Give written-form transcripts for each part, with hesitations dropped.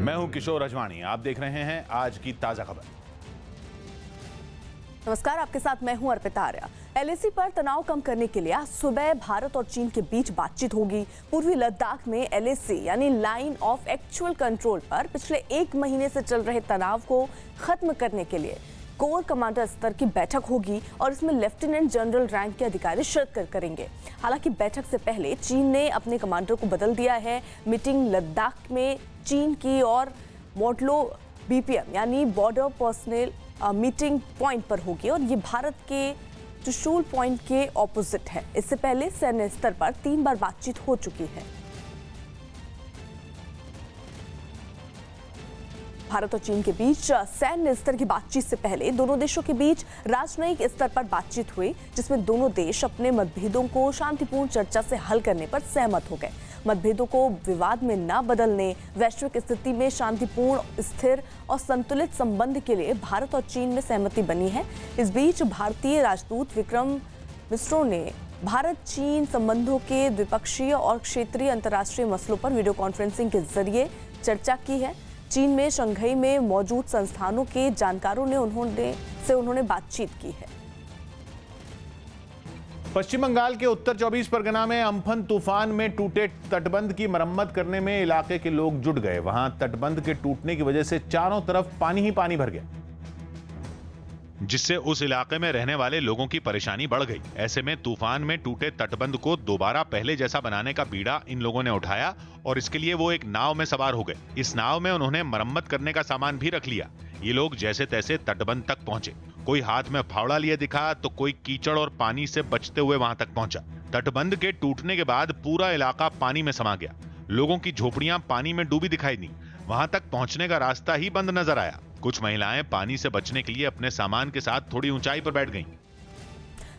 मैं हूं किशोर अजवाणी, आप देख रहे हैं आज की ताजा खबर। नमस्कार, आपके साथ मैं हूं अर्पिता आर्या। एलएसी पर तनाव कम करने के लिए आज सुबह भारत और चीन के बीच बातचीत होगी। पूर्वी लद्दाख में एलएसी यानी लाइन ऑफ एक्चुअल कंट्रोल पर पिछले 1 महीने से चल रहे तनाव को खत्म करने के लिए कोर कमांडर स्तर की बैठक होगी और इसमें लेफ्टिनेंट जनरल रैंक के अधिकारी शिरकत करेंगे। हालांकि बैठक से पहले चीन ने अपने कमांडर को बदल दिया है। मीटिंग लद्दाख में चीन की और मोडलो बीपीएम यानी बॉर्डर पर्सनल मीटिंग पॉइंट पर होगी और ये भारत के चुशूल पॉइंट के ऑपोजिट है। इससे पहले सैन्य स्तर पर 3 बार बातचीत हो चुकी है। भारत और चीन के बीच सैन्य स्तर की बातचीत से पहले दोनों देशों के बीच राजनयिक स्तर पर बातचीत हुई, जिसमें दोनों देश अपने मतभेदों को शांतिपूर्ण चर्चा से हल करने पर सहमत हो गए। मतभेदों को विवाद में न बदलने, वैश्विक स्थिति में शांतिपूर्ण, स्थिर और संतुलित संबंध के लिए भारत और चीन में सहमति बनी है। इस बीच भारतीय राजदूत विक्रम मिश्रो ने भारत चीन संबंधों के द्विपक्षीय और क्षेत्रीय अंतर्राष्ट्रीय मसलों पर वीडियो कॉन्फ्रेंसिंग के जरिए चर्चा की है। चीन में शंघाई में मौजूद संस्थानों के जानकारों ने उन्होंने बातचीत की है। पश्चिम बंगाल के उत्तर 24 परगना में अम्फन तूफान में टूटे तटबंध की मरम्मत करने में इलाके के लोग जुट गए। वहां तटबंध के टूटने की वजह से चारों तरफ पानी ही पानी भर गया, जिससे उस इलाके में रहने वाले लोगों की परेशानी बढ़ गई। ऐसे में तूफान में टूटे तटबंध को दोबारा पहले जैसा बनाने का बीड़ा इन लोगों ने उठाया और इसके लिए वो एक नाव में सवार हो गए। इस नाव में उन्होंने मरम्मत करने का सामान भी रख लिया। ये लोग जैसे तैसे तटबंध तक पहुंचे। कोई हाथ में फावड़ा लिए दिखा तो कोई कीचड़ और पानी से बचते हुए वहां तक पहुंचा। तटबंध के टूटने के बाद पूरा इलाका पानी में समा गया। लोगों की झोपड़ियां पानी में डूबी दिखाई दी। वहां तक पहुंचने का रास्ता ही बंद नजर आया। कुछ महिलाएं पानी से बचने के लिए अपने सामान के साथ थोड़ी ऊंचाई पर बैठ गईं।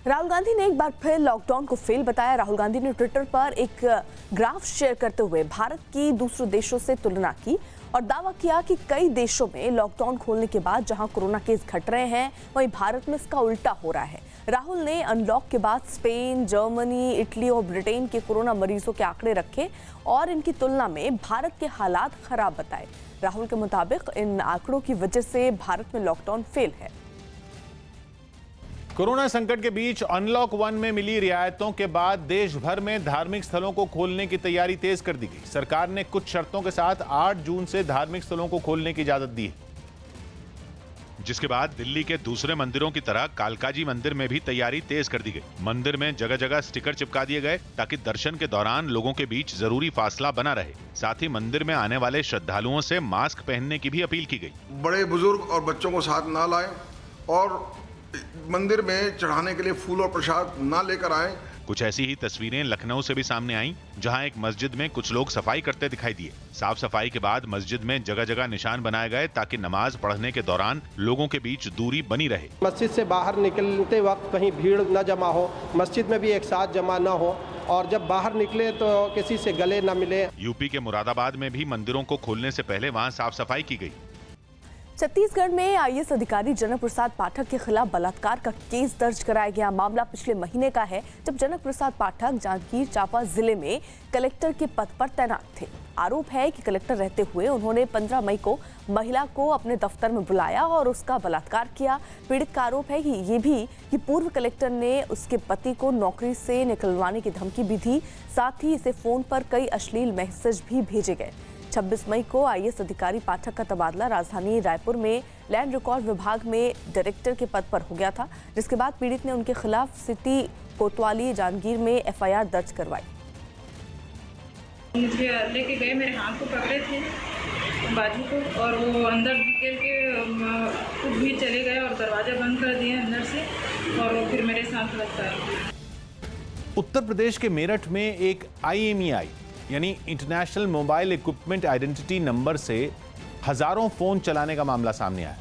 राहुल गांधी ने एक बार फिर लॉकडाउन को फेल बताया। राहुल गांधी ने ट्विटर पर एक ग्राफ शेयर करते हुए भारत की दूसरे देशों से तुलना की और दावा किया कि कई देशों में लॉकडाउन खोलने के बाद जहां कोरोना केस घट रहे हैं, वहीं भारत में इसका उल्टा हो रहा है। राहुल ने अनलॉक के बाद स्पेन, जर्मनी, इटली और ब्रिटेन के कोरोना मरीजों के आंकड़े रखे और इनकी तुलना में भारत के हालात खराब बताए। राहुल के मुताबिक इन आंकड़ों की वजह से भारत में लॉकडाउन फेल है। कोरोना संकट के बीच अनलॉक 1 में मिली रियायतों के बाद देश भर में धार्मिक स्थलों को खोलने की तैयारी तेज कर दी गई। सरकार ने कुछ शर्तों के साथ 8 जून से धार्मिक स्थलों को खोलने की इजाजत दी है, जिसके बाद दिल्ली के दूसरे मंदिरों की तरह कालकाजी मंदिर में भी तैयारी तेज कर दी गई। मंदिर में जगह जगह स्टिकर चिपका दिए गए ताकि दर्शन के दौरान लोगों के बीच जरूरी फासला बना रहे। साथ ही मंदिर में आने वाले श्रद्धालुओं से मास्क पहनने की भी अपील की गई। बड़े बुजुर्ग और बच्चों को साथ ना लाएं और मंदिर में चढ़ाने के लिए फूल और प्रसाद ना लेकर आएं। कुछ ऐसी ही तस्वीरें लखनऊ से भी सामने आईं, जहां एक मस्जिद में कुछ लोग सफाई करते दिखाई दिए। साफ सफाई के बाद मस्जिद में जगह जगह निशान बनाए गए ताकि नमाज पढ़ने के दौरान लोगों के बीच दूरी बनी रहे। मस्जिद से बाहर निकलते वक्त कहीं भीड़ न जमा हो, मस्जिद में भी एक साथ जमा न हो और जब बाहर निकले तो किसी से गले न मिले। यूपी के मुरादाबाद में भी मंदिरों को खोलने से पहले वहां साफ सफाई की गई। छत्तीसगढ़ में आईएएस अधिकारी जनक प्रसाद पाठक के खिलाफ बलात्कार का केस दर्ज कराया गया। मामला पिछले महीने का है, जब जनक प्रसाद पाठक जांजगीर चांपा जिले में कलेक्टर के पद पर तैनात थे। आरोप है कि कलेक्टर रहते हुए उन्होंने 15 मई को महिला को अपने दफ्तर में बुलाया और उसका बलात्कार किया। पीड़ित का आरोप है कि पूर्व कलेक्टर ने उसके पति को नौकरी से निकलवाने की धमकी भी दी। साथ ही इसे फोन पर कई अश्लील मैसेज भी भेजे गए। 26 मई को आईएएस अधिकारी पाठक का तबादला राजधानी रायपुर में लैंड रिकॉर्ड विभाग में डायरेक्टर के पद पर हो गया था, जिसके बाद पीड़ित ने उनके खिलाफ सिटी कोतवाली जांजगीर में एफआईआर दर्ज करवाई। मुझे लेके गए, मेरे हाथ को पकड़े थे, बाजू को, और वो अंदर धकेल के खुद भी चले गए और दरवाजा बंद कर दिया अंदर से और वो फिर मेरे साथ लगता है। उत्तर प्रदेश के मेरठ में एक IMEI यानी international mobile equipment identity number से हजारों फोन चलाने का मामला सामने आया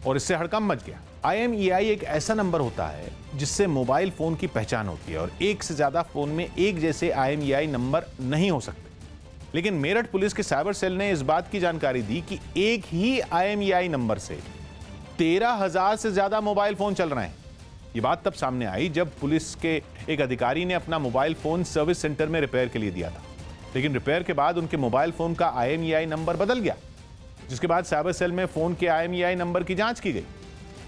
और इससे हड़कंप मच गया। IMEI एक ऐसा नंबर होता है जिससे मोबाइल फोन की पहचान होती है और एक से ज्यादा फोन में एक जैसे IMEI नंबर नहीं हो सकते। लेकिन मेरठ पुलिस के साइबर सेल ने इस बात की जानकारी दी कि एक ही IMEI नंबर से 13,000 से ज्यादा मोबाइल फोन चल रहे हैं। ये बात तब सामने आई जब पुलिस के एक अधिकारी ने अपना मोबाइल फोन सर्विस सेंटर में रिपेयर के लिए दिया था। लेकिन रिपेयर के बाद उनके मोबाइल फोन का IMEI नंबर बदल गया, जिसके बाद साइबर सेल में फोन के IMEI नंबर की जांच की गई,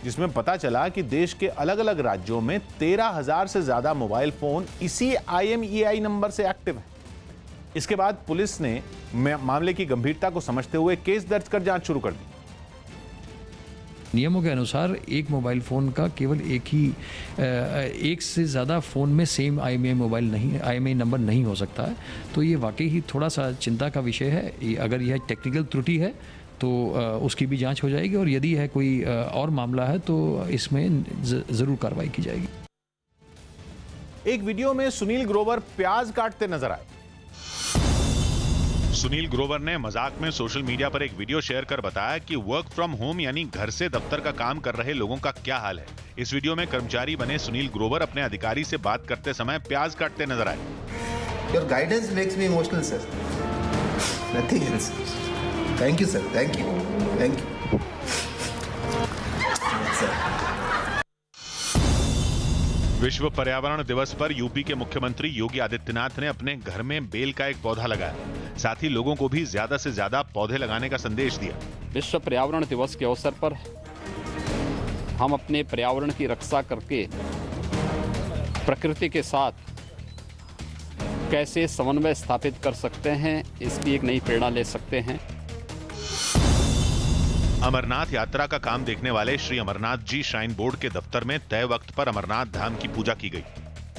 जिसमें पता चला कि देश के अलग अलग राज्यों में 13,000 से ज्यादा मोबाइल फोन इसी IMEI नंबर से एक्टिव है। इसके बाद पुलिस ने मामले की गंभीरता को समझते हुए केस दर्ज कर जांच शुरू कर दी। नियमों के अनुसार एक मोबाइल फ़ोन का केवल एक से ज़्यादा फ़ोन में सेम IMEI नंबर नहीं हो सकता है। तो ये वाकई ही थोड़ा सा चिंता का विषय है। अगर यह टेक्निकल त्रुटि है तो उसकी भी जांच हो जाएगी, और यदि है कोई और मामला है तो इसमें ज़रूर कार्रवाई की जाएगी। एक वीडियो में सुनील ग्रोवर प्याज काटते नजर आए। सुनील ग्रोवर ने मजाक में सोशल मीडिया पर एक वीडियो शेयर कर बताया कि वर्क फ्रॉम होम यानी घर से दफ्तर का काम कर रहे लोगों का क्या हाल है। इस वीडियो में कर्मचारी बने सुनील ग्रोवर अपने अधिकारी से बात करते समय प्याज काटते नजर आए। Your guidance makes me emotional, sir. Nothing else. Thank you, sir. Thank you. Thank you. Sir. विश्व पर्यावरण दिवस पर यूपी के मुख्यमंत्री योगी आदित्यनाथ ने अपने घर में बेल का एक पौधा लगाया। साथ ही लोगों को भी ज्यादा से ज्यादा पौधे लगाने का संदेश दिया। विश्व पर्यावरण दिवस के अवसर पर हम अपने पर्यावरण की रक्षा करके प्रकृति के साथ कैसे समन्वय स्थापित कर सकते हैं, इसकी एक नई प्रेरणा ले सकते हैं। अमरनाथ यात्रा का काम देखने वाले श्री अमरनाथ जी श्राइन बोर्ड के दफ्तर में तय वक्त पर अमरनाथ धाम की पूजा की गई।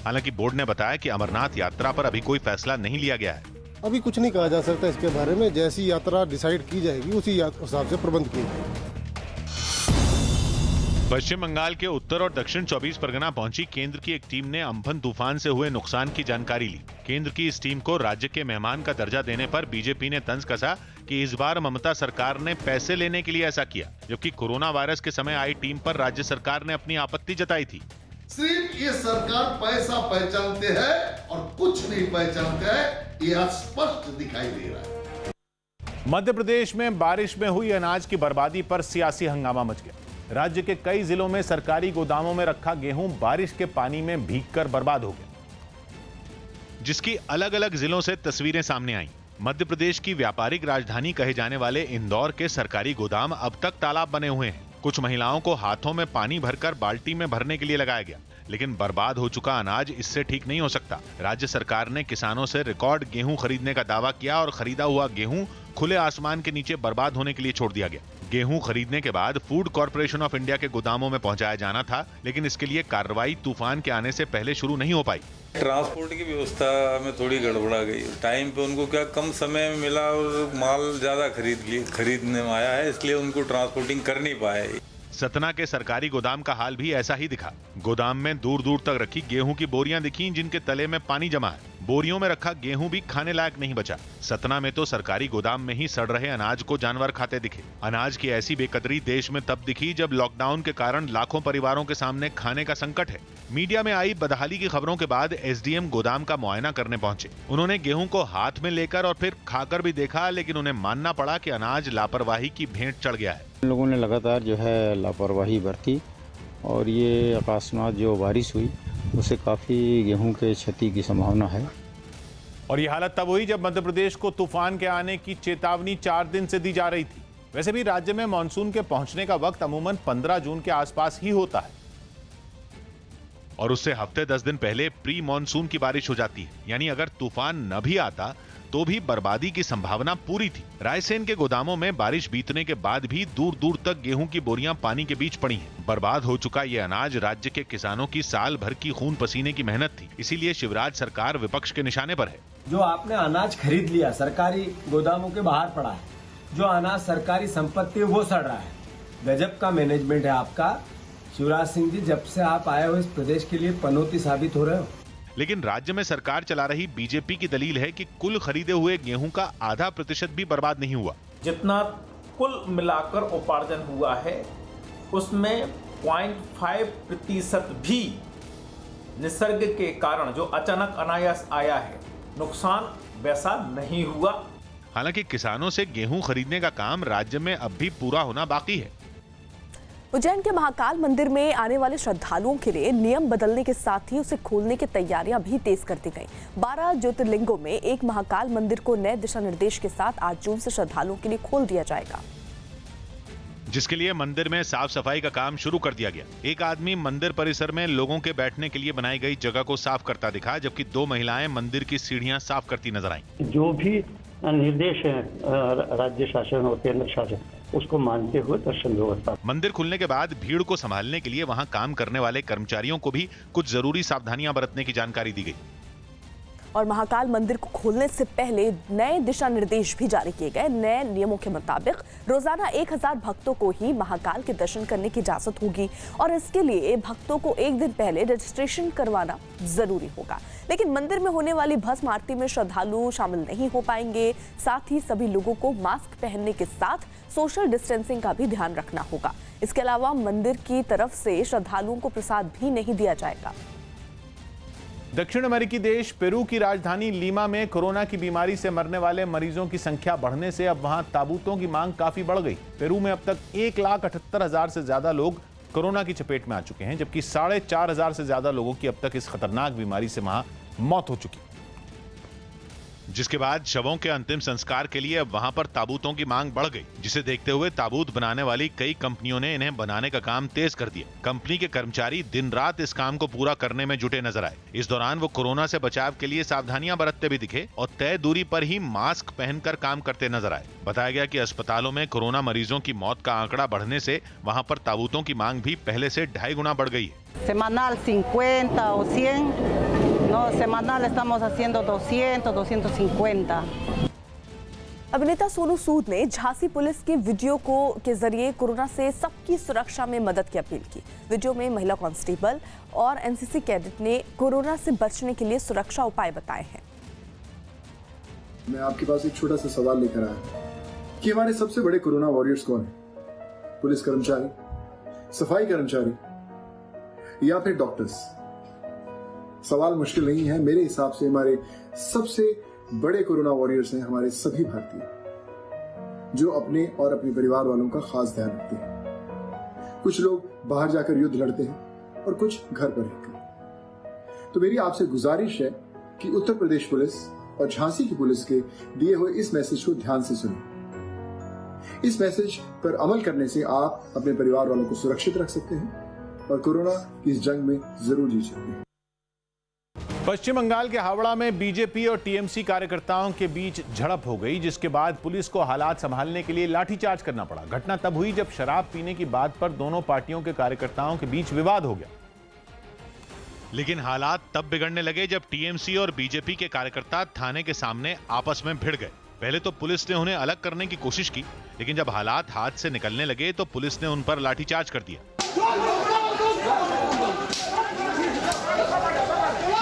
हालांकि बोर्ड ने बताया कि अमरनाथ यात्रा पर अभी कोई फैसला नहीं लिया गया है। अभी कुछ नहीं कहा जा सकता इसके बारे में। जैसी यात्रा डिसाइड की जाएगी उसी हिसाब से प्रबंध किए जाएंगे। पश्चिम बंगाल के उत्तर और दक्षिण 24 परगना पहुंची केंद्र की एक टीम ने अम्फन तूफान से हुए नुकसान की जानकारी ली। केंद्र की इस टीम को राज्य के मेहमान का दर्जा देने पर बीजेपी ने तंज कसा कि इस बार ममता सरकार ने पैसे लेने के लिए ऐसा किया, जबकि कोरोना वायरस के समय आई टीम पर राज्य सरकार ने अपनी आपत्ति जताई थी। सिर्फ ये सरकार पैसा पहचानते हैं और कुछ नहीं पहचानते हैं, ये स्पष्ट दिखाई दे रहा है। मध्य प्रदेश में बारिश में हुई अनाज की बर्बादी पर सियासी हंगामा मच गया। राज्य के कई जिलों में सरकारी गोदामों में रखा गेहूं बारिश के पानी में भीगकर बर्बाद हो गया, जिसकी अलग अलग जिलों से तस्वीरें सामने आईं। मध्य प्रदेश की व्यापारिक राजधानी कहे जाने वाले इंदौर के सरकारी गोदाम अब तक तालाब बने हुए हैं। कुछ महिलाओं को हाथों में पानी भरकर बाल्टी में भरने के लिए लगाया गया, लेकिन बर्बाद हो चुका अनाज इससे ठीक नहीं हो सकता। राज्य सरकार ने किसानों से रिकॉर्ड गेहूं खरीदने का दावा किया और खरीदा हुआ गेहूं खुले आसमान के नीचे बर्बाद होने के लिए छोड़ दिया गया। गेहूं खरीदने के बाद फूड कॉर्पोरेशन ऑफ इंडिया के गोदामों में पहुंचाया जाना था, लेकिन इसके लिए कार्रवाई तूफान के आने से पहले शुरू नहीं हो पाई। ट्रांसपोर्ट की व्यवस्था में थोड़ी गड़बड़ा गई। टाइम पे उनको क्या कम समय में मिला और माल ज्यादा खरीदने में आया है, इसलिए उनको ट्रांसपोर्टिंग कर नहीं पाए। सतना के सरकारी गोदाम का हाल भी ऐसा ही दिखा। गोदाम में दूर दूर तक रखी गेहूं की बोरियां दिखी, जिनके तले में पानी जमा है। बोरियों में रखा गेहूं भी खाने लायक नहीं बचा। सतना में तो सरकारी गोदाम में ही सड़ रहे अनाज को जानवर खाते दिखे। अनाज की ऐसी बेकदरी देश में तब दिखी जब लॉकडाउन के कारण लाखों परिवारों के सामने खाने का संकट है। मीडिया में आई बदहाली की खबरों के बाद एसडीएम गोदाम का मुआयना करने पहुंचे। उन्होंने गेहूं को हाथ में लेकर और फिर खाकर भी देखा, लेकिन उन्हें मानना पड़ा कि अनाज लापरवाही की भेंट चढ़ गया है। लोगों ने लगातार जो है लापरवाही बरती और ये अकस्मात जो बारिश हुई उससे काफ़ी गेहूं के क्षति की संभावना है। और ये हालत तब हुई जब मध्य प्रदेश को तूफान के आने की चेतावनी 4 दिन से दी जा रही थी। वैसे भी राज्य में मानसून के पहुंचने का वक्त अमूमन 15 जून के आसपास ही होता है, और उससे हफ्ते 10 दिन पहले प्री मानसून की बारिश हो जाती है। यानी अगर तूफान न भी आता तो भी बर्बादी की संभावना पूरी थी। रायसेन के गोदामों में बारिश बीतने के बाद भी दूर दूर तक गेहूं की बोरियां पानी के बीच पड़ी हैं। बर्बाद हो चुका ये अनाज राज्य के किसानों की साल भर की खून पसीने की मेहनत थी। इसीलिए शिवराज सरकार विपक्ष के निशाने पर है। जो आपने अनाज खरीद लिया सरकारी गोदामों के बाहर पड़ा है, जो अनाज सरकारी संपत्ति है वो सड़ रहा है। गजब का मैनेजमेंट है आपका शिवराज सिंह जी। जब से आप आए हो इस प्रदेश के लिए पनौती साबित हो रहे हो। लेकिन राज्य में सरकार चला रही बीजेपी की दलील है कि कुल खरीदे हुए गेहूं का आधा प्रतिशत भी बर्बाद नहीं हुआ। जितना कुल मिलाकर उपार्जन हुआ है उसमें 0.5% भी निसर्ग के कारण जो अचानक अनायास आया है नुकसान वैसा नहीं हुआ। हालांकि किसानों से गेहूं खरीदने का काम राज्य में अब भी पूरा होना बाकी है। उज्जैन के महाकाल मंदिर में आने वाले श्रद्धालुओं के लिए नियम बदलने के साथ ही उसे खोलने की तैयारियां भी तेज कर दी गई। 12 ज्योतिर्लिंगों में एक महाकाल मंदिर को नए दिशा निर्देश के साथ 8 जून से श्रद्धालुओं के लिए खोल दिया जाएगा, जिसके लिए मंदिर में साफ सफाई का काम शुरू कर दिया गया। एक आदमी मंदिर परिसर में लोगों के बैठने के लिए बनाई गई जगह को साफ करता दिखा, जबकि 2 महिलाएं मंदिर की सीढ़ियां साफ करती नजर आईं। जो भी निर्देश है राज्य शासन और केंद्र शासन, उसको मानते हुए दर्शन व्यवस्था। मंदिर खुलने के बाद भीड़ को संभालने के लिए वहां काम करने वाले कर्मचारियों को भी कुछ जरूरी सावधानियां बरतने की जानकारी दी गई। और महाकाल मंदिर को खोलने से पहले नए दिशा निर्देश भी जारी किए गए। नए नियमों के मुताबिक रोजाना 1000 भक्तों को ही महाकाल के दर्शन करने की इजाजत होगी और इसके लिए भक्तों को एक दिन पहले रजिस्ट्रेशन करवाना जरूरी होगा। लेकिन मंदिर में होने वाली भस्म आरती में श्रद्धालु शामिल नहीं हो पाएंगे। साथ ही सभी लोगों को मास्क पहनने के साथ सोशल डिस्टेंसिंग का भी ध्यान रखना होगा। इसके अलावा मंदिर की तरफ से श्रद्धालुओं को प्रसाद भी नहीं दिया जाएगा। दक्षिण अमेरिकी देश पेरू की राजधानी लीमा में कोरोना की बीमारी से मरने वाले मरीजों की संख्या बढ़ने से अब वहां ताबूतों की मांग काफी बढ़ गई। पेरू में अब तक 1,78,000 से ज्यादा लोग कोरोना की चपेट में आ चुके हैं, जबकि 4,500 से ज्यादा लोगों की अब तक इस खतरनाक बीमारी से वहां मौत हो चुकी, जिसके बाद शवों के अंतिम संस्कार के लिए अब वहां पर ताबूतों की मांग बढ़ गई, जिसे देखते हुए ताबूत बनाने वाली कई कंपनियों ने इन्हें बनाने का काम तेज कर दिया। कंपनी के कर्मचारी दिन रात इस काम को पूरा करने में जुटे नजर आए। इस दौरान वो कोरोना से बचाव के लिए सावधानियां बरतते भी दिखे और तय दूरी पर ही मास्क पहनकर काम करते नजर आए। बताया गया कि अस्पतालों में कोरोना मरीजों की मौत का आंकड़ा बढ़ने से वहाँ पर ताबूतों की मांग भी पहले से 2.5 गुना बढ़ गई है। Semanal 50 o 100, no, semanal estamos haciendo 200, 250. अभिनेता सोनू सूद ने झांसी पुलिस के वीडियो के जरिए कोरोना से सबकी सुरक्षा में मदद की अपील की। वीडियो में महिला कांस्टेबल और एनसीसी कैडेट ने कोरोना से बचने के लिए सुरक्षा उपाय बताए हैं। मैं आपके पास एक छोटा सा सवाल लेकर आया कि हमारे सबसे बड़े कोरोना वॉरियर्स कौन है? पुलिस कर्मचारी, सफाई कर्मचारी या फिर डॉक्टर्स? सवाल मुश्किल नहीं है। मेरे हिसाब से हमारे सबसे बड़े कोरोना वॉरियर्स हैं हमारे सभी भारतीय, जो अपने और अपने परिवार वालों का खास ध्यान रखते हैं। कुछ लोग बाहर जाकर युद्ध लड़ते हैं और कुछ घर पर रहकर। तो मेरी आपसे गुजारिश है कि उत्तर प्रदेश पुलिस और झांसी की पुलिस के दिए हुए इस मैसेज को ध्यान से सुनें। इस मैसेज पर अमल करने से आप अपने परिवार वालों को सुरक्षित रख सकते हैं और कोरोना की इस जंग में जरूर जीत सकते हैं। पश्चिम बंगाल के हावड़ा में बीजेपी और टीएमसी कार्यकर्ताओं के बीच झड़प हो गई, जिसके बाद पुलिस को हालात संभालने के लिए लाठीचार्ज करना पड़ा। घटना तब हुई जब शराब पीने की बात पर दोनों पार्टियों के कार्यकर्ताओं के बीच विवाद हो गया। लेकिन हालात तब बिगड़ने लगे जब टीएमसी और बीजेपी के कार्यकर्ता थाने के सामने आपस में भिड़ गए। पहले तो पुलिस ने उन्हें अलग करने की कोशिश की, लेकिन जब हालात हाथ से निकलने लगे तो पुलिस ने उन पर लाठीचार्ज कर दिया,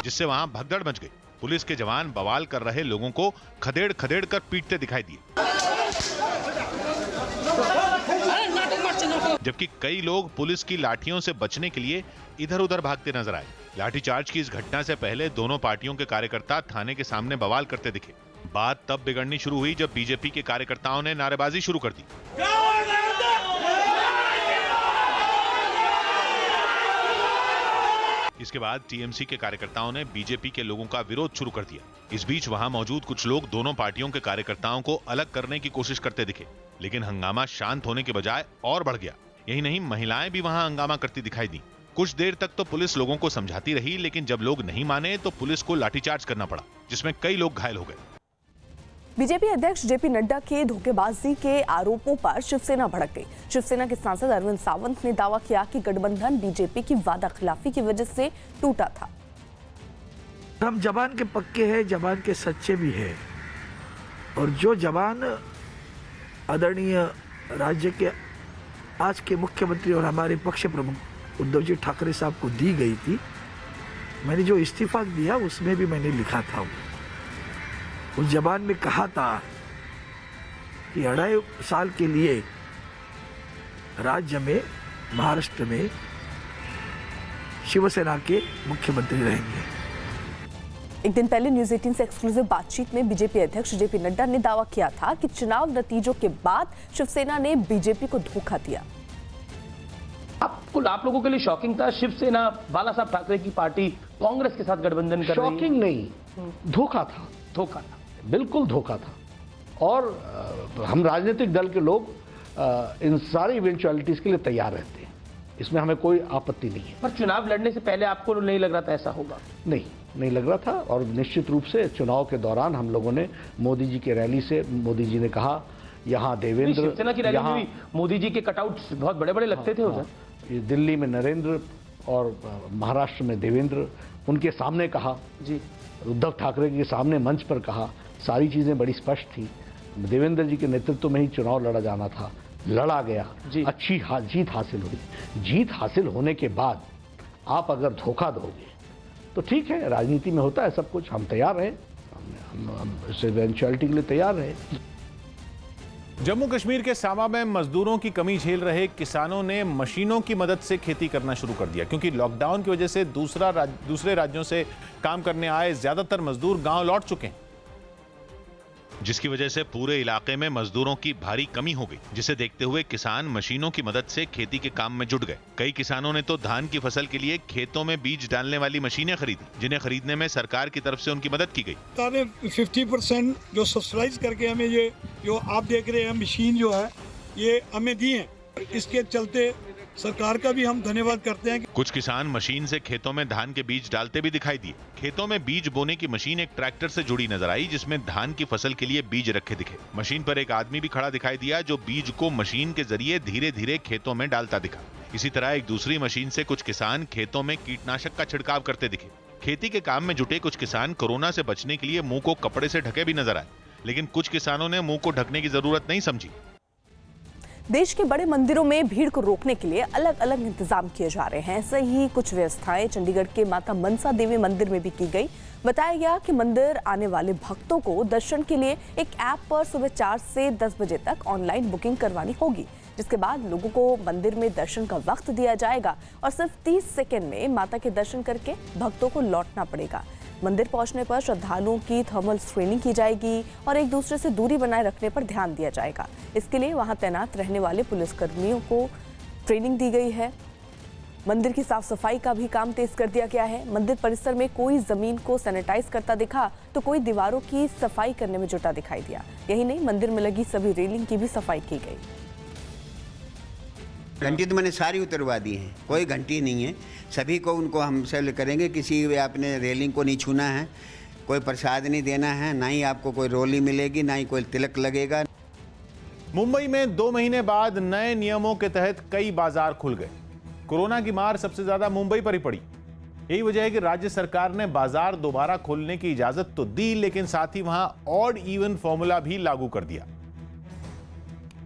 जिससे वहां भगदड़ मच गई। पुलिस के जवान बवाल कर रहे लोगों को खदेड़ खदेड़ कर पीटते दिखाई दिए, जबकि कई लोग पुलिस की लाठियों से बचने के लिए इधर उधर भागते नजर आए। लाठीचार्ज की इस घटना से पहले दोनों पार्टियों के कार्यकर्ता थाने के सामने बवाल करते दिखे। बात तब बिगड़नी शुरू हुई जब बीजेपी के कार्यकर्ताओं ने नारेबाजी शुरू कर दी। इसके बाद टीएमसी के कार्यकर्ताओं ने बीजेपी के लोगों का विरोध शुरू कर दिया। इस बीच वहां मौजूद कुछ लोग दोनों पार्टियों के कार्यकर्ताओं को अलग करने की कोशिश करते दिखे, लेकिन हंगामा शांत होने के बजाय और बढ़ गया। यही नहीं, महिलाएं भी वहां हंगामा करती दिखाई दी। कुछ देर तक तो पुलिस लोगों को समझाती रही, लेकिन जब लोग नहीं माने तो पुलिस को लाठीचार्ज करना पड़ा, जिसमें कई लोग घायल हो गए। बीजेपी अध्यक्ष जेपी नड्डा के धोखेबाजी के आरोपों पर शिवसेना भड़क गई। शिवसेना के सांसद अरविंद सावंत ने दावा किया कि गठबंधन बीजेपी की वादा खिलाफी की वजह से टूटा था। हम जबान के पक्के हैं, जबान के सच्चे भी हैं, और जो जबान आदरणीय राज्य के आज के मुख्यमंत्री और हमारे पक्ष प्रमुख उद्धव जी ठाकरे साहब को दी गई थी, मैंने जो इस्तीफा दिया उसमें भी मैंने लिखा था, उस जबान में कहा था कि 2.5 साल के लिए राज्य में, महाराष्ट्र में शिवसेना के मुख्यमंत्री रहेंगे। एक दिन पहले न्यूज 18 से एक्सक्लूसिव बातचीत में बीजेपी अध्यक्ष जेपी नड्डा ने दावा किया था कि चुनाव नतीजों के बाद शिवसेना ने बीजेपी को धोखा दिया। बिल्कुल आप लोगों के लिए शॉकिंग था शिवसेना बाला साहब ठाकरे की पार्टी कांग्रेस के साथ गठबंधन कर रही है। शॉकिंग नहीं, धोखा था। धोखा था, बिल्कुल धोखा था। और हम राजनीतिक दल के लोग इन सारी इवेंचुअलिटीज के लिए तैयार रहते हैं, इसमें हमें कोई आपत्ति नहीं है। पर चुनाव लड़ने से पहले आपको नहीं लग रहा था ऐसा होगा? नहीं लग रहा था। और निश्चित रूप से चुनाव के दौरान हम लोगों ने मोदी जी की रैली से, मोदी जी ने कहा यहाँ देवेंद्र, शिवसेना की रैली में भी मोदी जी के कटआउट बहुत बड़े बड़े लगते थे उधर। दिल्ली में नरेंद्र और महाराष्ट्र में देवेंद्र, उनके सामने कहा जी, उद्धव ठाकरे के सामने मंच पर कहा, सारी चीजें बड़ी स्पष्ट थी। देवेंद्र जी के नेतृत्व में ही चुनाव लड़ा जाना था, लड़ा गया, अच्छी जीत हासिल हुई। जीत हासिल होने के बाद आप अगर धोखा दोगे तो ठीक है, राजनीति में होता है सब कुछ। हम तैयार हैं, हम इस इवेंचुअलिटी के लिए तैयार हैं। जम्मू कश्मीर के सांबा में मजदूरों की कमी झेल रहे किसानों ने मशीनों की मदद से खेती करना शुरू कर दिया, क्योंकि लॉकडाउन की वजह से दूसरे राज्यों से काम करने आए ज्यादातर मजदूर गांव लौट चुके हैं, जिसकी वजह से पूरे इलाके में मजदूरों की भारी कमी हो गई, जिसे देखते हुए किसान मशीनों की मदद से खेती के काम में जुट गए। कई किसानों ने तो धान की फसल के लिए खेतों में बीज डालने वाली मशीनें खरीदी, जिन्हें खरीदने में सरकार की तरफ से उनकी मदद की गई। 50% जो सब्सिडाइज करके हमें ये जो आप देख रहे हैं मशीन जो है ये हमें दी है, इसके चलते सरकार का भी हम धन्यवाद करते हैं। कुछ किसान मशीन से खेतों में धान के बीज डालते भी दिखाई दिए। खेतों में बीज बोने की मशीन एक ट्रैक्टर से जुड़ी नजर आई, जिसमें धान की फसल के लिए बीज रखे दिखे। मशीन पर एक आदमी भी खड़ा दिखाई दिया, जो बीज को मशीन के जरिए धीरे धीरे खेतों में डालता दिखा। इसी तरह एक दूसरी मशीन से कुछ किसान खेतों में कीटनाशक का छिड़काव करते दिखे। खेती के काम में जुटे कुछ किसान कोरोना से बचने के लिए मुंह को कपड़े से ढके भी नजर आए, लेकिन कुछ किसानों ने मुंह को ढकने की जरूरत नहीं समझी। देश के बड़े मंदिरों में भीड़ को रोकने के लिए अलग अलग इंतजाम किए जा रहे हैं। ऐसे ही कुछ व्यवस्थाएं चंडीगढ़ के माता मनसा देवी मंदिर में भी की गई। बताया गया कि मंदिर आने वाले भक्तों को दर्शन के लिए एक ऐप पर सुबह 4 से 10 बजे तक ऑनलाइन बुकिंग करवानी होगी, जिसके बाद लोगों को मंदिर में दर्शन का वक्त दिया जाएगा और सिर्फ 30 सेकेंड में माता के दर्शन करके भक्तों को लौटना पड़ेगा। मंदिर पहुंचने पर श्रद्धालुओं की थर्मल स्क्रीनिंग की जाएगी और एक दूसरे से दूरी बनाए रखने पर ध्यान दिया जाएगा। इसके लिए वहां तैनात रहने वाले पुलिसकर्मियों को ट्रेनिंग दी गई है। मंदिर की साफ सफाई का भी काम तेज कर दिया गया है। मंदिर परिसर में कोई जमीन को सैनिटाइज करता दिखा तो कोई दीवारों की सफाई करने में जुटा दिखाई दिया। यही नहीं, मंदिर में लगी सभी रेलिंग की भी सफाई की गई। घंटी तो मैंने सारी उतरवा दी है, कोई घंटी नहीं है। सभी को उनको हम से करेंगे, किसी भी आपने रेलिंग को नहीं छूना है, कोई प्रसाद नहीं देना है, ना ही आपको कोई रोली मिलेगी, ना ही कोई तिलक लगेगा। मुंबई में 2 महीने बाद नए नियमों के तहत कई बाजार खुल गए। कोरोना की मार सबसे ज्यादा मुंबई पर ही पड़ी। यही वजह है कि राज्य सरकार ने बाजार दोबारा खोलने की इजाजत तो दी, लेकिन साथ ही वहां ऑड इवन फॉर्मूला भी लागू कर दिया,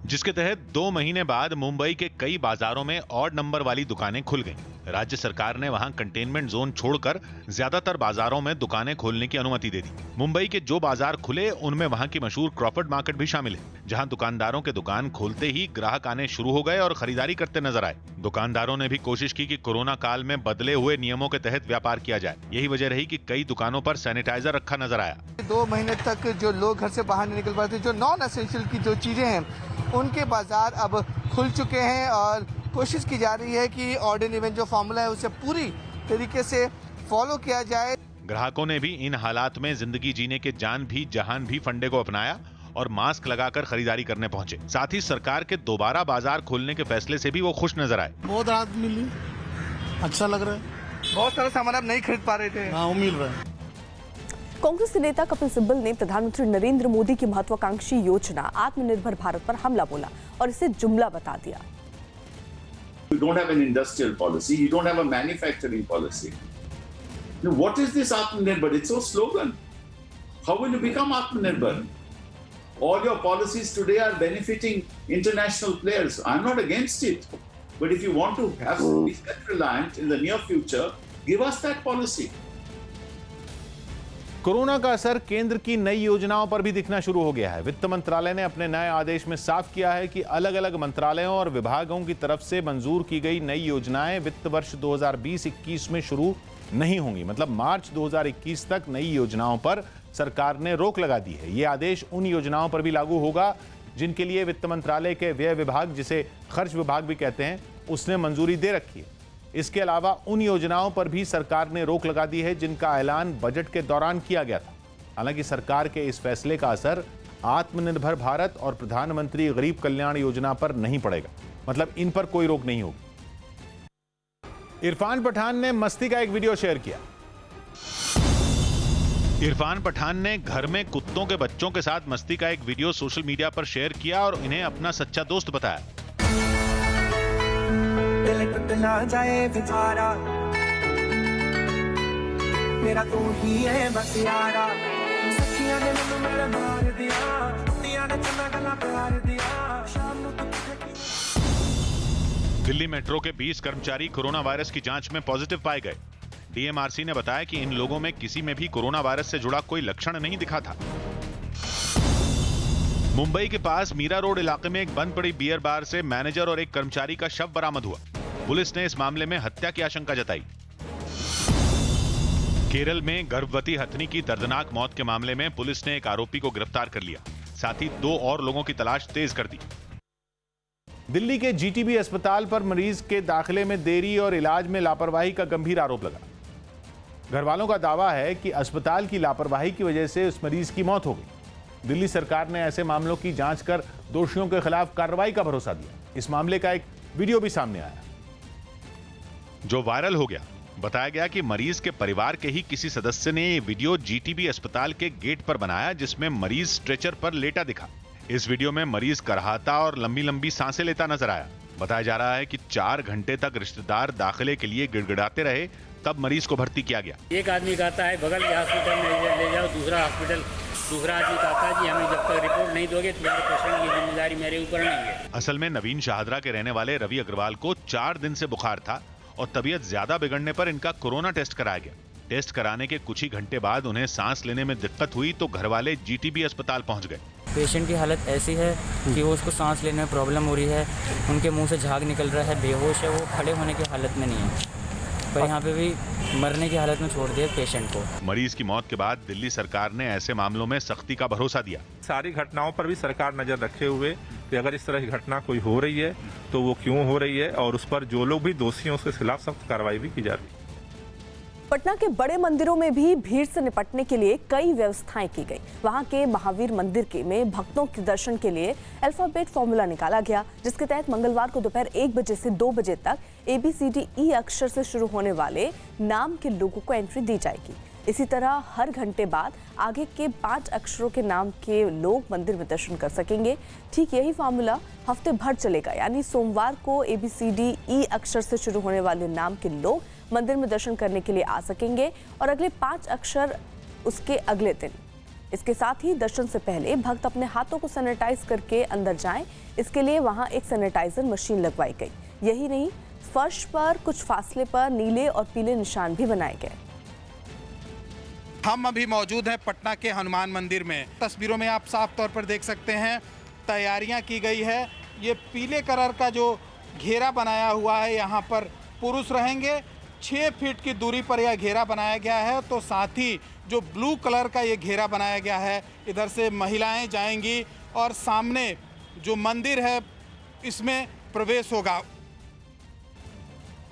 जिसके तहत 2 महीने बाद मुंबई के कई बाजारों में ऑड नंबर वाली दुकानें खुल गईं। राज्य सरकार ने वहां कंटेनमेंट जोन छोड़कर ज्यादातर बाजारों में दुकानें खोलने की अनुमति दे दी। मुंबई के जो बाजार खुले उनमें वहां की मशहूर क्रॉफर्ड मार्केट भी शामिल है, जहां दुकानदारों के दुकान खोलते ही ग्राहक आने शुरू हो गए और खरीदारी करते नजर आए। दुकानदारों ने भी कोशिश की कि कोरोना काल में बदले हुए नियमों के तहत व्यापार किया जाए। यही वजह रही कि कई दुकानों पर सैनिटाइजर रखा नजर आया। 2 महीने तक जो लोग घर से बाहर नहीं निकल पाते, जो नॉन एसेंशियल की जो चीजें हैं उनके बाजार अब खुल चुके हैं और कोशिश की जा रही है कि ऑड इवन जो फॉर्मूला है उसे पूरी तरीके से फॉलो किया जाए। ग्राहकों ने भी इन हालात में जिंदगी जीने के जान भी जहान भी फंडे को अपनाया और मास्क लगाकर खरीदारी करने पहुंचे। साथ ही सरकार के दोबारा बाजार खोलने के फैसले से भी वो खुश नजर आए। बहुत राहत मिली, अच्छा लग रहा है। बहुत सारा सामान आप नहीं खरीद पा रहे थे, हाँ वो मिल रहा है। कांग्रेस के नेता कपिल सिब्बल ने प्रधानमंत्री नरेंद्र मोदी की महत्वाकांक्षी योजना आत्मनिर्भर भारत पर हमला बोला और इसे जुमला बता दिया। You don't have an industrial policy. You don't have a manufacturing policy. Now, what is this Atmanirbhar? It's so slogan. How will you become Atmanirbhar? All your policies today are benefiting international players. I'm not against it. But if you want to have be self-reliant in the near future, give us that policy. Corona का असर केंद्र की नई योजनाओं पर भी दिखना शुरू हो गया है। वित्त मंत्रालय ने अपने नए आदेश में साफ किया है कि अलग अलग मंत्रालयों और विभागों की तरफ से मंजूर की गई नई योजनाएं वित्त वर्ष 2020-21 में शुरू नहीं होंगी। मतलब मार्च 2021 तक नई योजनाओं पर सरकार ने रोक लगा दी है। यह आदेश उन योजनाओं पर भी लागू होगा जिनके लिए वित्त मंत्रालय के व्यय विभाग, जिसे खर्च विभाग भी कहते हैं, उसने मंजूरी दे रखी है। इसके अलावा उन योजनाओं पर भी सरकार ने रोक लगा दी है जिनका ऐलान बजट के दौरान किया गया था। हालांकि सरकार के इस फैसले का असर आत्मनिर्भर भारत और प्रधानमंत्री गरीब कल्याण योजना पर नहीं पड़ेगा, मतलब इन पर कोई रोक नहीं होगी। इरफान पठान ने मस्ती का एक वीडियो शेयर किया। इरफान पठान ने घर में कुत्तों के बच्चों के साथ मस्ती का एक वीडियो सोशल मीडिया पर शेयर किया और इन्हें अपना सच्चा दोस्त बताया। मेरा तू ही है बस यारा, सखियां ने मैनू मेरे मार दिया, दिया ने चन्ना गला प्यार दिया, शाम नू दिल्ली मेट्रो के 20 कर्मचारी कोरोना वायरस की जांच में पॉजिटिव पाए गए। डीएमआरसी ने बताया कि इन लोगों में किसी में भी कोरोना वायरस से जुड़ा कोई लक्षण नहीं दिखा था। मुंबई के पास मीरा रोड इलाके में एक बंद पड़ी बियर बार से मैनेजर और एक कर्मचारी का शव बरामद हुआ। पुलिस ने इस मामले में हत्या की आशंका जताई। केरल में गर्भवती हथनी की दर्दनाक मौत के मामले में पुलिस ने एक आरोपी को गिरफ्तार कर लिया, साथ ही 2 और लोगों की तलाश तेज कर दी। दिल्ली के जीटीबी अस्पताल पर मरीज के दाखिले में देरी और इलाज में लापरवाही का गंभीर आरोप लगा। घर वालों का दावा है कि अस्पताल की लापरवाही की वजह से उस मरीज की मौत हो गई। दिल्ली सरकार ने ऐसे मामलों की जांच कर दोषियों के खिलाफ कार्रवाई का भरोसा दिया। इस मामले का एक वीडियो भी सामने आया जो वायरल हो गया। बताया गया कि मरीज के परिवार के ही किसी सदस्य ने ये वीडियो जीटीबी अस्पताल के गेट पर बनाया, जिसमें मरीज स्ट्रेचर पर लेटा दिखा। इस वीडियो में मरीज करहाता और लंबी लंबी सांसें लेता नजर आया। बताया जा रहा है कि 4 घंटे तक रिश्तेदार दाखिले के लिए गिड़गिड़ाते रहे, तब मरीज को भर्ती किया गया। एक आदमी कहता है बगल के हॉस्पिटल में ले जाओ, दूसरा आदमी कहता है कि हमें जब तक रिपोर्ट नहीं दोगे तुम्हारे पेशेंट की जिम्मेदारी मेरे ऊपर नहीं है। असल में नवीन शाहदरा के रहने वाले रवि अग्रवाल को 4 दिन से बुखार था और तबीयत ज्यादा बिगड़ने पर इनका कोरोना टेस्ट कराया गया। टेस्ट कराने के कुछ ही घंटे बाद उन्हें सांस लेने में दिक्कत हुई तो घर वाले जीटीबी अस्पताल पहुंच गए। पेशेंट की हालत ऐसी है कि वो उसको सांस लेने में प्रॉब्लम हो रही है, उनके मुंह से झाग निकल रहा है, बेहोश है, वो खड़े होने की हालत में नहीं है, पर यहाँ पे भी मरने की हालत में छोड़ दिया पेशेंट को। मरीज की मौत के बाद दिल्ली सरकार ने ऐसे मामलों में सख्ती का भरोसा दिया। सारी घटनाओं पर भी सरकार नजर रखे हुए कि अगर इस तरह की घटना कोई हो रही है तो वो क्यों हो रही है और उस पर जो लोग भी दोषी हैं उसके खिलाफ सख्त कार्रवाई भी की जा रही है। पटना के बड़े मंदिरों में भी भीड़ से निपटने के लिए कई व्यवस्थाएं की गई। वहां के महावीर मंदिर में भक्तों के दर्शन के लिए अल्फाबेट फॉर्मूला निकाला गया, जिसके तहत मंगलवार को दोपहर 1 बजे से 2 बजे तक ABCDE अक्षर से शुरू होने वाले नाम के लोगों को एंट्री दी जाएगी। इसी तरह हर घंटे बाद आगे के 5 अक्षरों के नाम के लोग मंदिर में दर्शन कर सकेंगे। ठीक यही फार्मूला हफ्ते भर चलेगा, यानी सोमवार को ABCDE अक्षर से शुरू होने वाले नाम के लोग मंदिर में दर्शन करने के लिए आ सकेंगे और अगले 5 अक्षर उसके अगले दिन। इसके साथ ही दर्शन से पहले भक्त अपने हाथों को सैनिटाइज करके अंदर जाएं। इसके लिए वहां एक सैनिटाइजर मशीन लगवाई गई। यही नहीं, फर्श पर कुछ फासले पर नीले और पीले निशान भी बनाए गए। हम अभी मौजूद हैं पटना के हनुमान मंदिर में। तस्वीरों में आप साफ तौर पर देख सकते हैं तैयारियां की गई है। ये पीले कलर का जो घेरा बनाया हुआ है, यहाँ पर पुरुष रहेंगे। 6 फीट की दूरी पर यह घेरा बनाया गया है, तो साथ ही जो ब्लू कलर का ये घेरा बनाया गया है, इधर से महिलाएं जाएंगी और सामने जो मंदिर है इसमें प्रवेश होगा।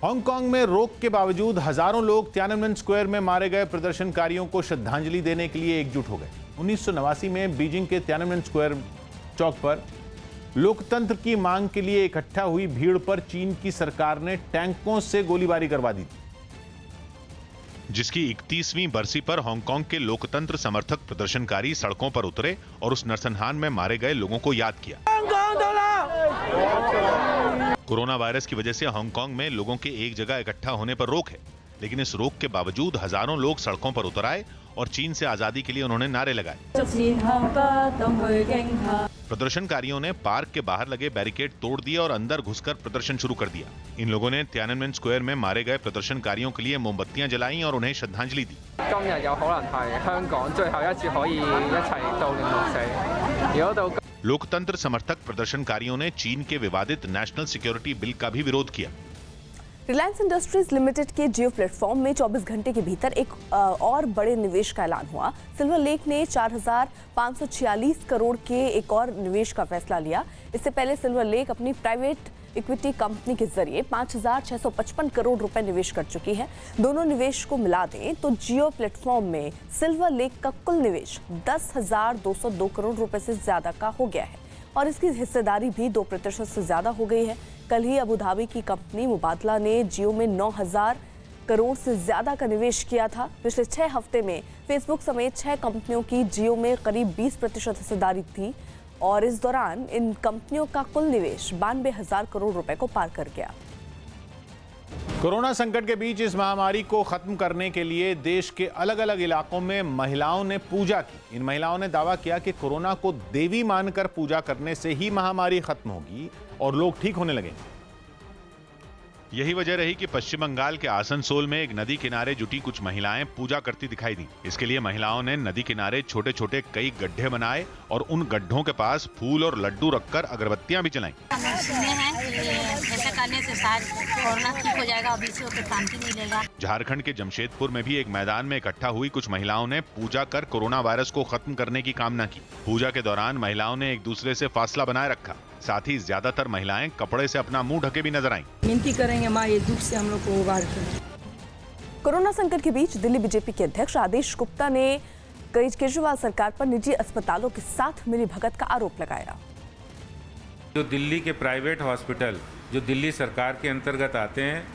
हांगकांग में रोक के बावजूद हजारों लोग तियाननमेन स्क्वायर में मारे गए प्रदर्शनकारियों को श्रद्धांजलि देने के लिए एकजुट हो गए। 1989 में बीजिंग के तियाननमेन स्क्वायर चौक पर लोकतंत्र की मांग के लिए इकट्ठा हुई भीड़ पर चीन की सरकार ने टैंकों से गोलीबारी करवा दी थी, जिसकी 31वीं बरसी पर हांगकांग के लोकतंत्र समर्थक प्रदर्शनकारी सड़कों पर उतरे और उस नरसंहार में मारे गए लोगों को याद किया। कोरोना वायरस की वजह से हांगकांग में लोगों के एक जगह इकट्ठा होने पर रोक है, लेकिन इस रोक के बावजूद हजारों लोग सड़कों पर उतर आए और चीन से आजादी के लिए उन्होंने नारे लगाए। प्रदर्शनकारियों ने पार्क के बाहर लगे बैरिकेड तोड़ दिए और अंदर घुसकर प्रदर्शन शुरू कर दिया। इन लोगों ने तियाननमेन स्क्वायर में मारे गए प्रदर्शनकारियों के लिए मोमबत्तियां जलाई और उन्हें श्रद्धांजलि दी। लोकतंत्र समर्थक प्रदर्शनकारियों ने चीन के विवादित नेशनल सिक्योरिटी बिल का भी विरोध किया। रिलायंस इंडस्ट्रीज लिमिटेड के जियो प्लेटफॉर्म में 24 घंटे के भीतर एक और बड़े निवेश का ऐलान हुआ। सिल्वर लेक ने 4,546 करोड़ के एक और निवेश का फैसला लिया। इससे पहले सिल्वर लेक अपनी प्राइवेट इक्विटी कंपनी के जरिए 5,655 करोड़ रुपए निवेश कर चुकी है। दोनों निवेश को मिला दें तो जियो प्लेटफॉर्म में सिल्वर लेक का कुल निवेश 10,202 करोड़ रुपए से ज्यादा का हो गया है और इसकी हिस्सेदारी भी 2% से ज्यादा हो गई है। कल ही अबू धाबी की कंपनी मुबादला ने जियो में 9,000 करोड़ से ज्यादा का निवेश किया था। पिछले 6 हफ्ते में फेसबुक समेत 6 कंपनियों की जियो में करीब 20% हिस्सेदारी थी और इस दौरान इन कंपनियों का कुल निवेश 92,000 करोड़ रुपए को पार कर गया। कोरोना संकट के बीच इस महामारी को खत्म करने के लिए देश के अलग अलग इलाकों में महिलाओं ने पूजा की। इन महिलाओं ने दावा किया कि कोरोना को देवी मानकर पूजा करने से ही महामारी खत्म होगी और लोग ठीक होने लगेंगे। यही वजह रही कि पश्चिम बंगाल के आसनसोल में एक नदी किनारे जुटी कुछ महिलाएं पूजा करती दिखाई दी। इसके लिए महिलाओं ने नदी किनारे छोटे छोटे कई गड्ढे बनाए और उन गड्ढों के पास फूल और लड्डू रखकर अगरबत्तियां भी जलाईं। सुने हैं कि ऐसा करने से शायद कोरोना ठीक हो जाएगा, अभी से शांति मिलेगा। झारखंड के जमशेदपुर में भी एक मैदान में इकट्ठा हुई कुछ महिलाओं ने पूजा कर कोरोना वायरस को खत्म करने की कामना की। पूजा के दौरान महिलाओं ने एक दूसरे से फासला बनाए रखा। साथ ही ज्यादातर महिलाएं कपड़े से अपना मुंह ढके भी नजर आईं। विनती करेंगे माँ ये दुख से हम लोग को उबार कर। कोरोना संकट के बीच दिल्ली बीजेपी के अध्यक्ष आदेश गुप्ता ने केजरीवाल सरकार पर निजी अस्पतालों के साथ मिलीभगत का आरोप लगाया। जो दिल्ली के प्राइवेट हॉस्पिटल जो दिल्ली सरकार के अंतर्गत आते हैं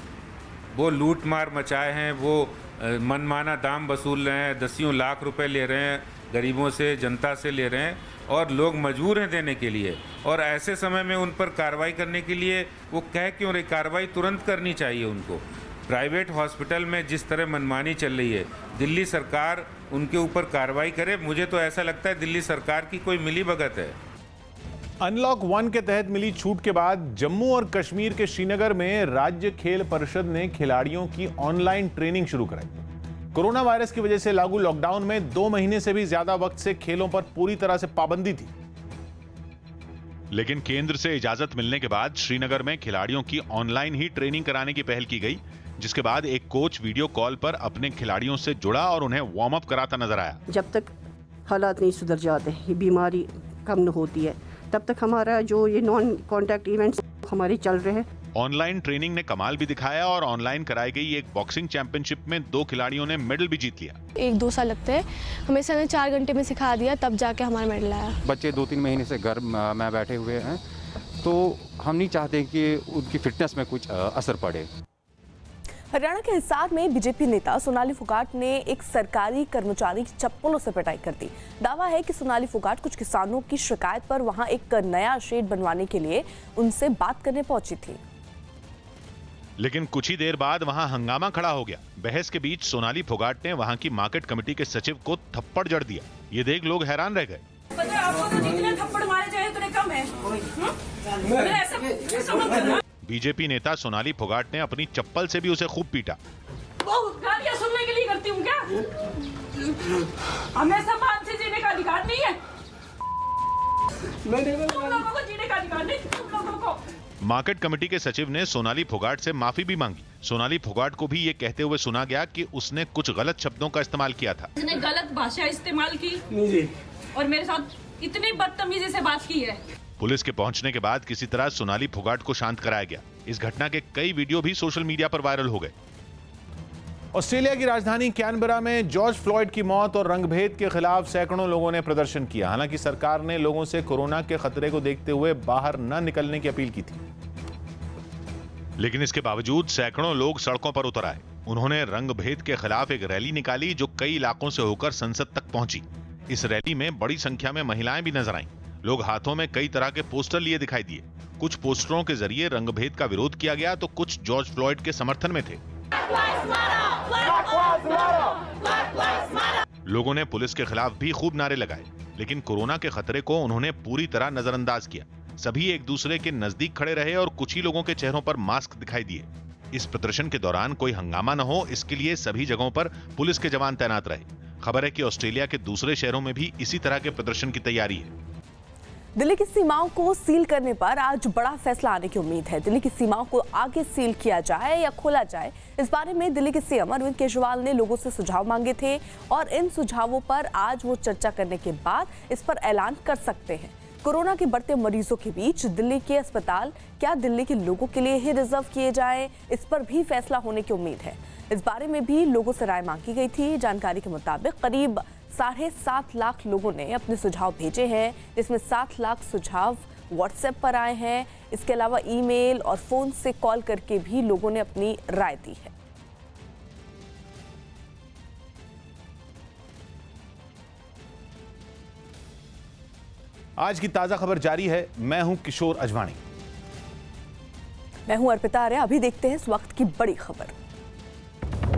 वो लूट मार मचाए हैं, वो मनमाना दाम वसूल रहे हैं, दसियों लाख रुपए ले रहे हैं, गरीबों से जनता से ले रहे हैं और लोग मजबूर हैं देने के लिए। और ऐसे समय में उन पर कार्रवाई करने के लिए वो कह क्यों रही, कार्रवाई तुरंत करनी चाहिए उनको। प्राइवेट हॉस्पिटल में जिस तरह मनमानी चल रही है, दिल्ली सरकार उनके ऊपर कार्रवाई करे। मुझे तो ऐसा लगता है दिल्ली सरकार की कोई मिलीभगत है। अनलॉक 1 के तहत मिली छूट के बाद जम्मू और कश्मीर के श्रीनगर में राज्य खेल परिषद ने खिलाड़ियों की ऑनलाइन ट्रेनिंग शुरू कराई। कोरोना वायरस की वजह से लागू लॉकडाउन में 2 महीने से भी ज्यादा वक्त से खेलों पर पूरी तरह से पाबंदी थी। लेकिन केंद्र से इजाजत मिलने के बाद श्रीनगर में खिलाड़ियों की ऑनलाइन ही ट्रेनिंग कराने की पहल की गई, जिसके बाद एक कोच वीडियो कॉल पर अपने खिलाड़ियों से जुड़ा और उन्हें वार्म अप कराता नजर आया। जब तक हालात नहीं सुधर जाते, ये बीमारी कम न होती है, तब तक हमारा जो ये नॉन कॉन्टैक्ट इवेंट्स हमारे चल रहे हैं। ऑनलाइन ट्रेनिंग ने कमाल भी दिखाया और ऑनलाइन कराई गई एक बॉक्सिंग चैंपियनशिप में 2 खिलाड़ियों ने मेडल भी जीत लिया। 1-2 साल लगते हैं, हमें सर ने 4 घंटे में सिखा दिया, तब जाके हमारा मेडल आया। बच्चे 2-3 महीने से घर में बैठे हुए हैं, तो हम नहीं चाहते कि उनकी फिटनेस में कुछ असर पड़े। हरियाणा के हिसार में बीजेपी नेता सोनाली फोगाट ने एक सरकारी कर्मचारी की चप्पलों से पिटाई कर दी। दावा है कि सोनाली फोगाट कुछ किसानों की शिकायत पर वहां एक नया शेड बनवाने के लिए उनसे बात करने पहुंची थी। लेकिन कुछ ही देर बाद वहां हंगामा खड़ा हो गया। बहस के बीच सोनाली फोगाट ने वहां की मार्केट कमेटी के सचिव को थप्पड़ जड़ दिया। ये देख लोग हैरान रह गए। आपको तो जितने थप्पड़ मारे जाए उतने कम है। बीजेपी नेता सोनाली फोगाट ने अपनी चप्पल से भी उसे खूब पीटा। बहुत गालियां सुनने के लिए करती हूँ क्या? हमें सम्मान से जीने का अधिकार नहीं है। तुम लोगों को जीने का अधिकार नहीं, तुम लोगों को। मार्केट कमेटी के सचिव ने सोनाली फोगाट से माफी भी मांगी। सोनाली फोगाट को भी ये कहते हुए सुना गया कि उसने कुछ गलत शब्दों का इस्तेमाल किया था। उसने गलत भाषा इस्तेमाल की और मेरे साथ इतनी बदतमीजी से बात की है। पुलिस के पहुंचने के बाद किसी तरह सोनाली फोगाट को शांत कराया गया। इस घटना के कई वीडियो भी सोशल मीडिया पर वायरल हो गए। ऑस्ट्रेलिया की राजधानी कैनबरा में जॉर्ज फ्लॉयड की मौत और रंगभेद के खिलाफ सैकड़ों लोगों ने प्रदर्शन किया। हालांकि सरकार ने लोगों से कोरोना के खतरे को देखते हुए बाहर न निकलने की अपील की थी, लेकिन इसके बावजूद सैकड़ों लोग सड़कों पर उतर आए। उन्होंने रंगभेद के खिलाफ एक रैली निकाली जो कई इलाकों से होकर संसद तक पहुंची। इस रैली में बड़ी संख्या में महिलाएं भी नजर आईं। लोग हाथों में कई तरह के पोस्टर लिए दिखाई दिए। कुछ पोस्टरों के जरिए रंगभेद का विरोध किया गया तो कुछ जॉर्ज फ्लॉयड के समर्थन में थे। लोगों ने पुलिस के खिलाफ भी खूब नारे लगाए, लेकिन कोरोना के खतरे को उन्होंने पूरी तरह नजरअंदाज किया। सभी एक दूसरे के नजदीक खड़े रहे और कुछ ही लोगों के चेहरों पर मास्क दिखाई दिए। इस प्रदर्शन के दौरान कोई हंगामा न हो, इसके लिए सभी जगहों पर पुलिस के जवान तैनात रहे। खबर है कि ऑस्ट्रेलिया के दूसरे शहरों में भी इसी तरह के प्रदर्शन की तैयारी है। दिल्ली की सीमाओं को सील करने पर आज बड़ा फैसला आने की उम्मीद है। दिल्ली की सीमाओं को आगे सील किया जाए या खोला जाए, इस बारे में दिल्ली के सीएम अरविंद केजरीवाल ने लोगों से सुझाव मांगे थे और इन सुझावों पर आज वो चर्चा करने के बाद इस पर ऐलान कर सकते हैं। कोरोना के बढ़ते मरीजों के बीच दिल्ली के अस्पताल क्या दिल्ली के लोगों के लिए ही रिजर्व किए जाएं, इस पर भी फैसला होने की उम्मीद है। इस बारे में भी लोगों से राय मांगी गई थी। जानकारी के मुताबिक करीब 7.5 लाख लोगों ने अपने सुझाव भेजे हैं, जिसमें 7 लाख सुझाव व्हाट्सएप पर आए हैं। इसके अलावा ईमेल और फोन से कॉल करके भी लोगों ने अपनी राय दी है। आज की ताजा खबर जारी है। मैं हूं किशोर अजवाणी। मैं हूं अर्पिता आर्या। अभी देखते हैं इस वक्त की बड़ी खबर।